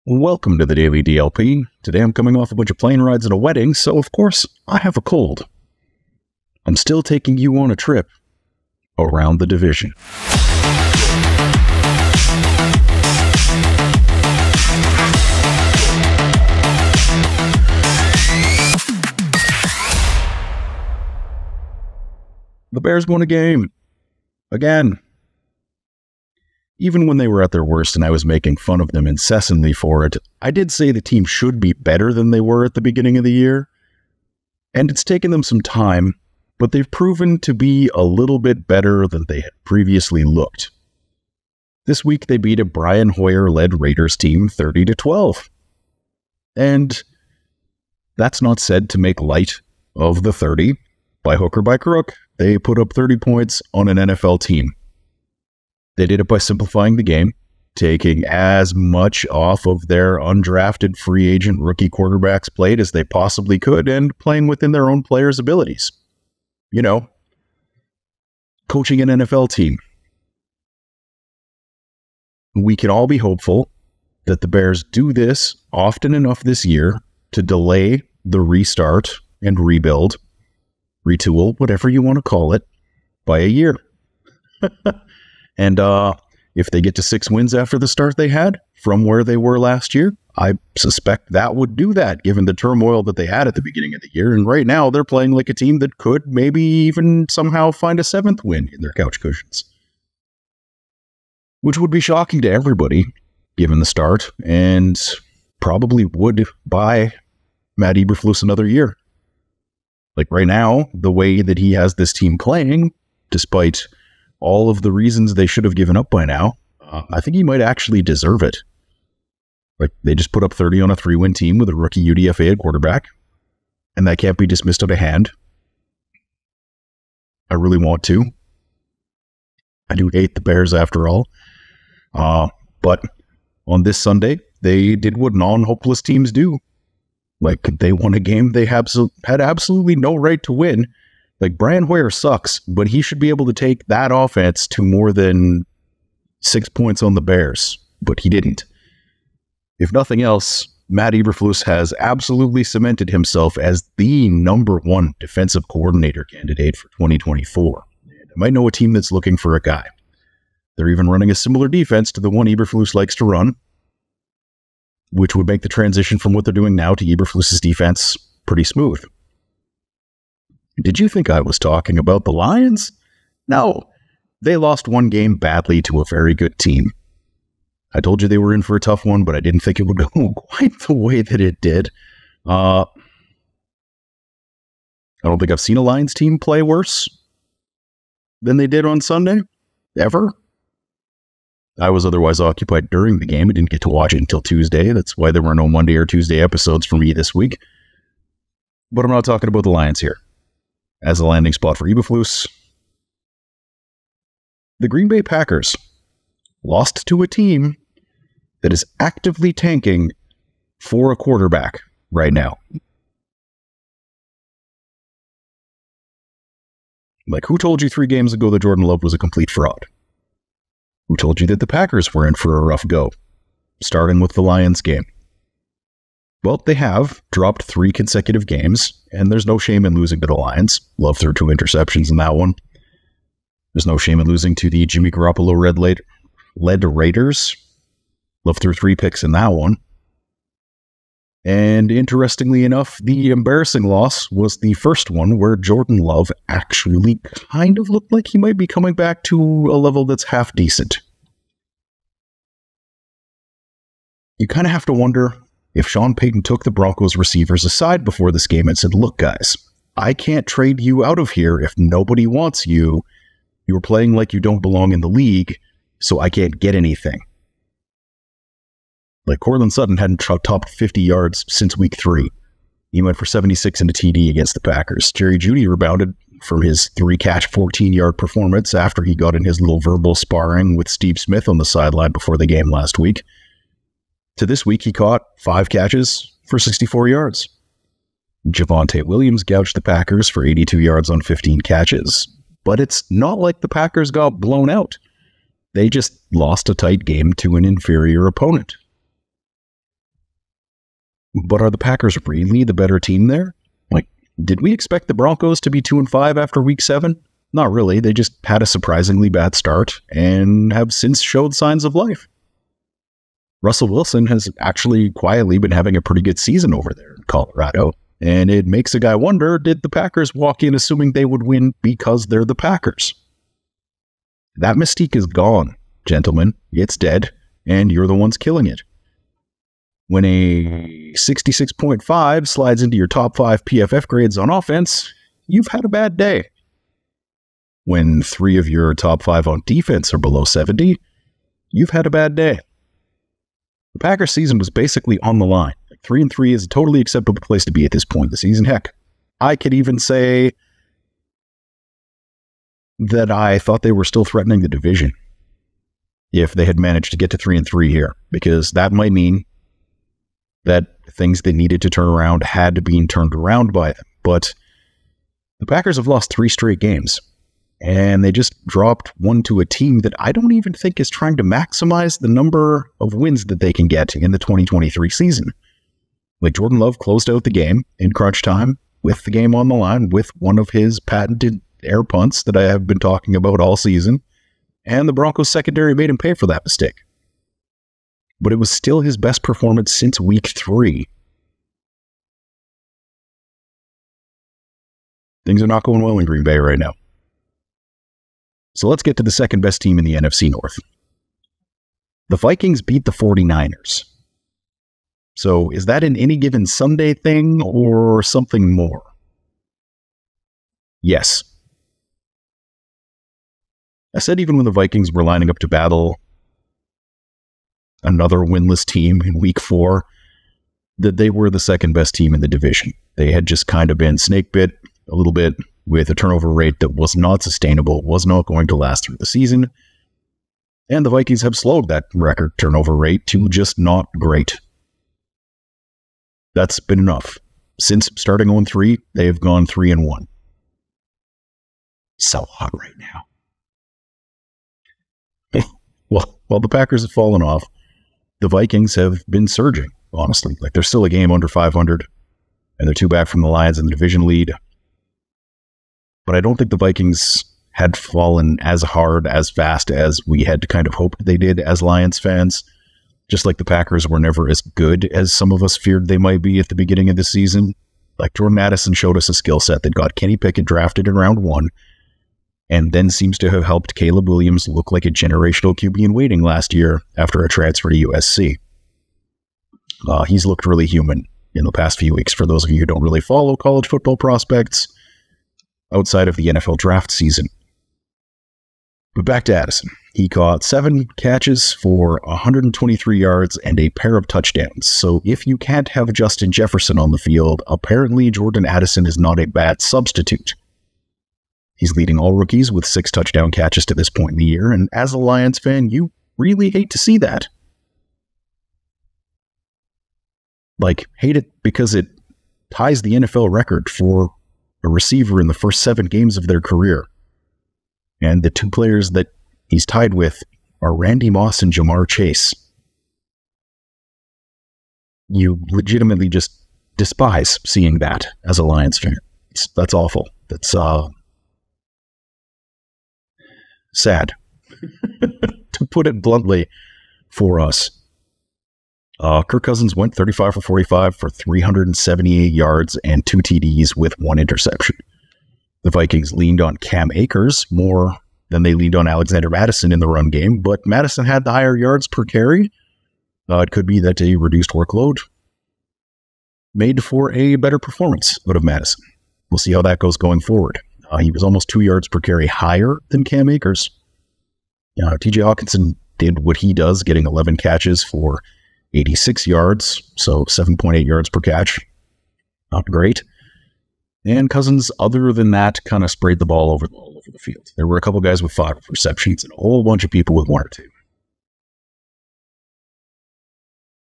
Welcome to the Daily DLP. Today I'm coming off a bunch of plane rides and a wedding, so of course I have a cold. I'm still taking you on a trip around the division. The Bears won a game. Again. Even when they were at their worst and I was making fun of them incessantly for it, I did say the team should be better than they were at the beginning of the year. And it's taken them some time, but they've proven to be a little bit better than they had previously looked. This week they beat a Brian Hoyer-led Raiders team 30-12. And that's not said to make light of the 30. By hook or by crook, they put up 30 points on an NFL team. They did it by simplifying the game, taking as much off of their undrafted free agent rookie quarterbacks' plate as they possibly could and playing within their own players' abilities. You know, coaching an NFL team. We can all be hopeful that the Bears do this often enough this year to delay the restart and rebuild, retool, whatever you want to call it, by a year. And if they get to 6 wins after the start they had from where they were last year, I suspect that would do that, given the turmoil that they had at the beginning of the year. And right now, they're playing like a team that could maybe even somehow find a 7th win in their couch cushions. Which would be shocking to everybody, given the start, and probably would buy Matt Eberflus another year. Like right now, the way that he has this team playing, despite all of the reasons they should have given up by now, I think he might actually deserve it. Like, they just put up 30 on a 3-win team with a rookie UDFA at quarterback, and that can't be dismissed out of hand. I really want to. I do hate the Bears after all. But on this Sunday, they did what non-hopeless teams do. Like, they won a game they had absolutely no right to win. Like, Brian Hoyer sucks, but he should be able to take that offense to more than 6 points on the Bears, but he didn't. If nothing else, Matt Eberflus has absolutely cemented himself as the #1 defensive coordinator candidate for 2024. And I might know a team that's looking for a guy. They're even running a similar defense to the one Eberflus likes to run, which would make the transition from what they're doing now to Eberflus's defense pretty smooth. Did you think I was talking about the Lions? No, they lost one game badly to a very good team. I told you they were in for a tough one, but I didn't think it would go quite the way that it did. I don't think I've seen a Lions team play worse than they did on Sunday, ever. I was otherwise occupied during the game. I didn't get to watch it until Tuesday. That's why there were no Monday or Tuesday episodes for me this week. But I'm not talking about the Lions here. As a landing spot for Eberflus, the Green Bay Packers lost to a team that is actively tanking for a quarterback right now. Like, who told you 3 games ago that Jordan Love was a complete fraud? Who told you that the Packers were in for a rough go, starting with the Lions game? Well, they have dropped 3 consecutive games, and there's no shame in losing to the Lions. Love threw 2 interceptions in that one. There's no shame in losing to the Jimmy Garoppolo-led Raiders. Love threw 3 picks in that one. And interestingly enough, the embarrassing loss was the first one where Jordan Love actually kind of looked like he might be coming back to a level that's half decent. You kind of have to wonder if Sean Payton took the Broncos receivers aside before this game and said, look, guys, I can't trade you out of here if nobody wants you. You're playing like you don't belong in the league, so I can't get anything. Like, Courtland Sutton hadn't topped 50 yards since week 3. He went for 76 and a TD against the Packers. Jerry Jeudy rebounded from his 3-catch, 14-yard performance after he got in his little verbal sparring with Steve Smith on the sideline before the game last week. To this week, he caught 5 catches for 64 yards. Javonte Williams gouged the Packers for 82 yards on 15 catches. But it's not like the Packers got blown out. They just lost a tight game to an inferior opponent. But are the Packers really the better team there? Like, did we expect the Broncos to be 2-5 after week 7? Not really. They just had a surprisingly bad start and have since showed signs of life. Russell Wilson has actually quietly been having a pretty good season over there in Colorado. And it makes a guy wonder, did the Packers walk in assuming they would win because they're the Packers? That mystique is gone, gentlemen. It's dead, and you're the ones killing it. When a 66.5 slides into your top 5 PFF grades on offense, you've had a bad day. When 3 of your top 5 on defense are below 70, you've had a bad day. The Packers season was basically on the line. 3-3 is a totally acceptable place to be at this point in the season. Heck, I could even say that I thought they were still threatening the division if they had managed to get to 3-3 here, because that might mean that things they needed to turn around had been turned around by them. But the Packers have lost 3 straight games, and they just dropped one to a team that I don't even think is trying to maximize the number of wins that they can get in the 2023 season. Like, Jordan Love closed out the game in crunch time with the game on the line with one of his patented air punts that I have been talking about all season, and the Broncos secondary made him pay for that mistake. But it was still his best performance since week 3. Things are not going well in Green Bay right now. So let's get to the second best team in the NFC North. The Vikings beat the 49ers. So is that an any given Sunday thing or something more? Yes. I said even when the Vikings were lining up to battle another winless team in week 4, that they were the second best team in the division. They had just kind of been snake bit a little bit with a turnover rate that was not sustainable, was not going to last through the season. And the Vikings have slowed that record turnover rate to just not great. That's been enough. Since starting 0-3, they have gone 3-1. So hot right now. Well, while the Packers have fallen off, the Vikings have been surging, honestly. Like, they're still a game under 500, and they're 2 back from the Lions in the division lead. But I don't think the Vikings had fallen as hard, as fast as we had kind of hoped they did as Lions fans. Just like the Packers were never as good as some of us feared they might be at the beginning of the season. Like, Jordan Addison showed us a skill set that got Kenny Pickett drafted in round 1, and then seems to have helped Caleb Williams look like a generational QB in waiting last year after a transfer to USC. He's looked really human in the past few weeks. For those of you who don't really follow college football prospects outside of the NFL draft season. But back to Addison. He caught 7 catches for 123 yards and a pair of touchdowns. So if you can't have Justin Jefferson on the field, apparently Jordan Addison is not a bad substitute. He's leading all rookies with 6 touchdown catches to this point in the year, and as a Lions fan, you really hate to see that. Like, hate it because it ties the NFL record for a receiver in the first 7 games of their career. And the 2 players that he's tied with are Randy Moss and Jamar Chase. You legitimately just despise seeing that as a Lions fan. That's awful. That's sad, to put it bluntly, for us. Kirk Cousins went 35 for 45 for 378 yards and 2 TDs with 1 interception. The Vikings leaned on Cam Akers more than they leaned on Alexander Mattison in the run game, but Mattison had the higher yards per carry. It could be that a reduced workload made for a better performance out of Mattison. We'll see how that goes going forward. He was almost 2 yards per carry higher than Cam Akers. TJ Hawkinson did what he does, getting 11 catches for 86 yards, so 7.8 yards per catch. Not great. And Cousins, other than that, kind of sprayed the ball all over the field. There were a couple guys with 5 receptions and a whole bunch of people with 1 or 2.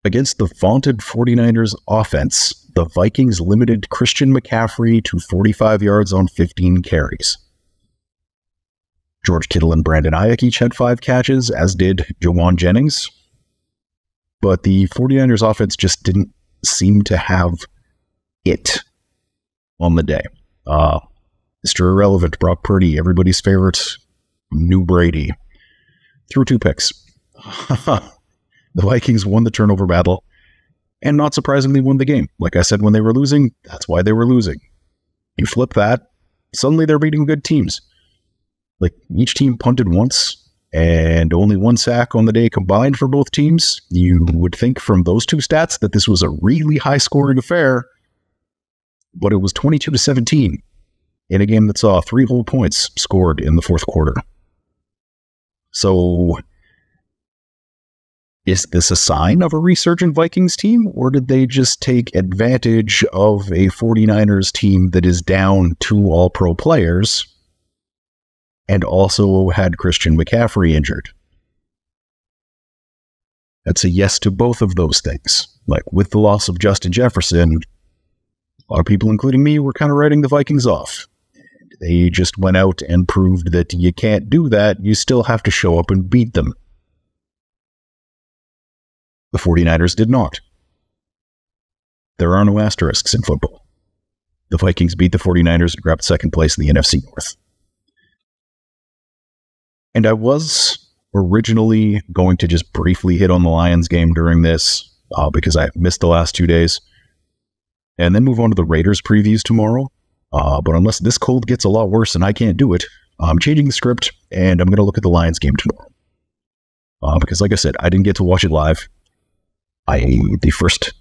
Against the vaunted 49ers offense, the Vikings limited Christian McCaffrey to 45 yards on 15 carries. George Kittle and Brandon Ayuk each had 5 catches, as did Jawan Jennings. But the 49ers offense just didn't seemed to have it on the day. Mr. Irrelevant, Brock Purdy, everybody's favorite, new Brady, threw 2 picks. The Vikings won the turnover battle, and not surprisingly won the game. Like I said, when they were losing, that's why they were losing. You flip that, suddenly they're beating good teams. Like, each team punted once, and only 1 sack on the day combined for both teams. You would think from those 2 stats that this was a really high-scoring affair, but it was 22-17 in a game that saw 3 whole points scored in the fourth quarter. So, is this a sign of a resurgent Vikings team, or did they just take advantage of a 49ers team that is down 2 all-pro players and also had Christian McCaffrey injured? That's a yes to both of those things. Like, with the loss of Justin Jefferson, a lot of people, including me, were kind of writing the Vikings off. They just went out and proved that you can't do that. You still have to show up and beat them. The 49ers did not. There are no asterisks in football. The Vikings beat the 49ers and grabbed second place in the NFC North. And I was originally going to just briefly hit on the Lions game during this, because I missed the last 2 days, and then move on to the Raiders previews tomorrow. But unless this cold gets a lot worse and I can't do it, I'm changing the script, and I'm going to look at the Lions game tomorrow. Because like I said, I didn't get to watch it live. The first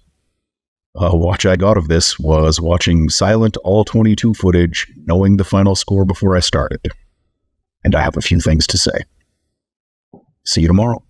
watch I got of this was watching silent all 22 footage, knowing the final score before I started. And I have a few things to say. See you tomorrow.